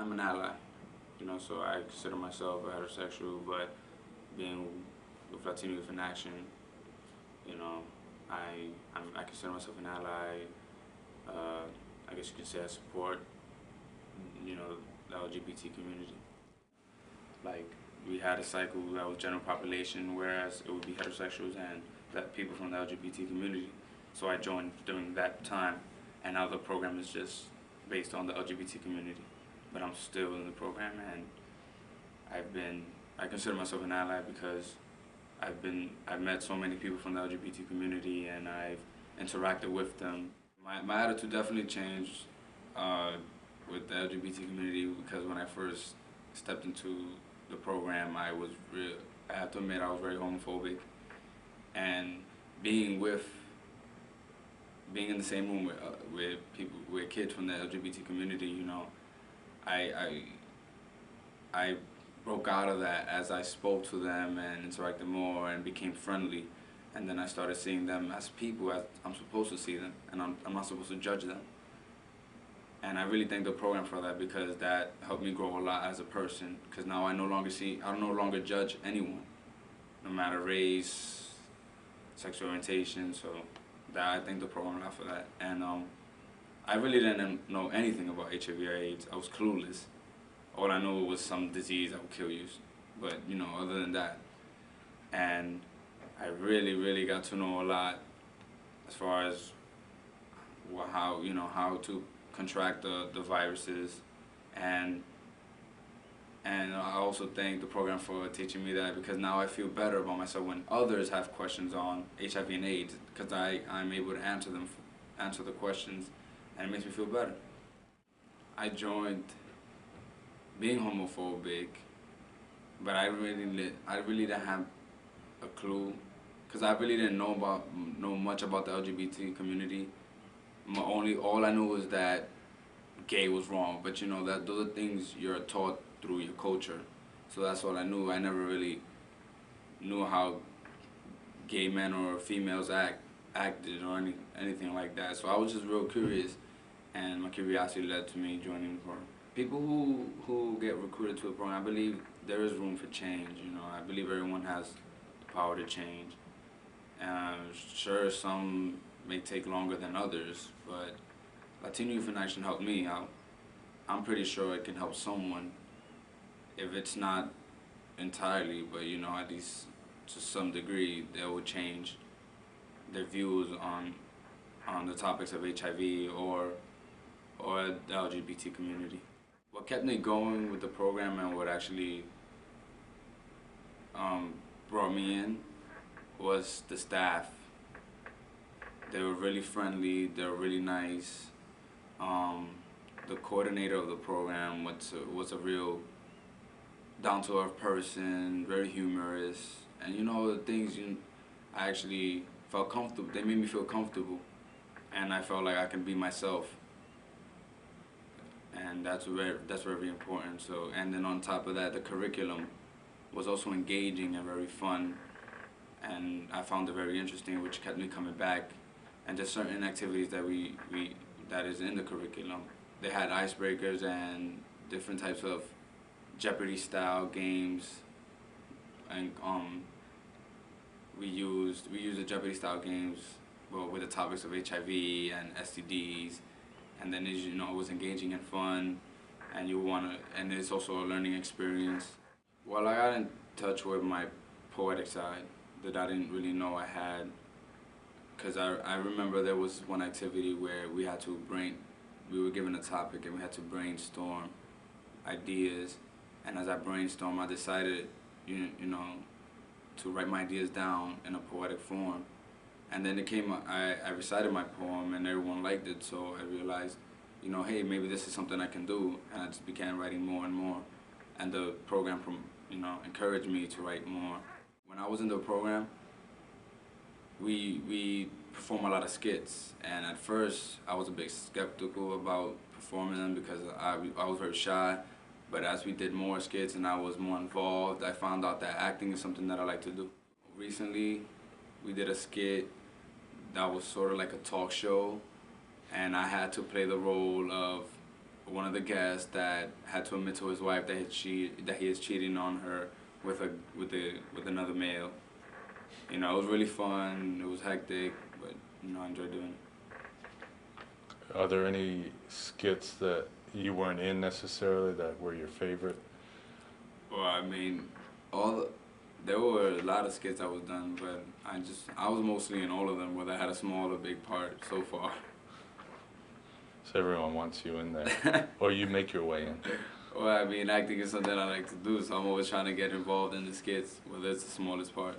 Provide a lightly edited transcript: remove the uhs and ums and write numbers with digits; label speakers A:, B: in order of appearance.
A: I'm an ally, so I consider myself a heterosexual, but being with Latino Youth in Action, you know, I consider myself an ally. I guess you can say I support, the LGBT community. Like, we had a cycle that was general population, whereas it would be heterosexuals and that people from the LGBT community. So I joined during that time, and now the program is just based on the LGBT community. But I'm still in the program, and I consider myself an ally because I've met so many people from the LGBT community, and I've interacted with them. My attitude definitely changed with the LGBT community, because when I first stepped into the program, I have to admit I was very homophobic, and being in the same room with people, with kids from the LGBT community, I broke out of that as I spoke to them and interacted more and became friendly. And then I started seeing them as people, as I'm supposed to see them, and I'm not supposed to judge them. And I really thank the program for that, because that helped me grow a lot as a person. Because now I no longer judge anyone, no matter race, sexual orientation. So that, I thank the program a lot for that. And I really didn't know anything about HIV/AIDS. I was clueless. All I knew was some disease that would kill you. But other than that, and I really got to know a lot as far as how to contract the viruses, and I also thank the program for teaching me that, because now I feel better about myself when others have questions on HIV and AIDS, because I'm able to answer the questions, and it makes me feel better. I joined being homophobic, but I really didn't have a clue, because I really didn't know much about the LGBT community. All I knew was that gay was wrong, but that those are things you're taught through your culture. So that's all I knew. I never really knew how gay men or females acted or anything like that. So I was just real curious, and my curiosity led to me joining the program. People who get recruited to a program, I believe there is room for change. I believe everyone has the power to change. Sure, some may take longer than others, but Latino Youth in Action helped me out. I'm pretty sure it can help someone, if it's not entirely, but at least to some degree, they will change their views on the topics of HIV or the LGBT community. What kept me going with the program, and what actually brought me in, was the staff. They were really friendly, they were really nice. The coordinator of the program was a real down-to-earth person, very humorous, and the things I actually felt comfortable. They made me feel comfortable, and I felt like I can be myself, and that's very important. So, and then on top of that, the curriculum was also engaging and very fun, and I found it very interesting, which kept me coming back. And just certain activities that is in the curriculum. They had icebreakers and different types of Jeopardy-style games, and we used the Jeopardy-style games, well, with the topics of HIV and STDs, and then it was engaging and fun, and and it's also a learning experience. Well, I got in touch with my poetic side that I didn't really know I had. Because I remember there was one activity where we were given a topic and we had to brainstorm ideas, and as I brainstormed, I decided, to write my ideas down in a poetic form. And then I recited my poem, and everyone liked it, so I realized, hey, maybe this is something I can do, and I just began writing more and more, and the program, encouraged me to write more. When I was in the program, we perform a lot of skits, and at first I was a bit skeptical about performing them because I was very shy, but as we did more skits and I was more involved, I found out that acting is something that I like to do. Recently, we did a skit that was sort of like a talk show, and I had to play the role of one of the guests that had to admit to his wife that he is cheating on her with another male. You know, it was really fun. It was hectic, but you know, I enjoyed doing it.
B: Are there any skits that you weren't in necessarily that were your favorite?
A: Well, I mean, there were a lot of skits I was done, but I was mostly in all of them, whether I had a small or big part so far.
B: So everyone wants you in there, or you make your way in.
A: Well, I mean, acting is something I like to do, so I'm always trying to get involved in the skits, whether it's the smallest part.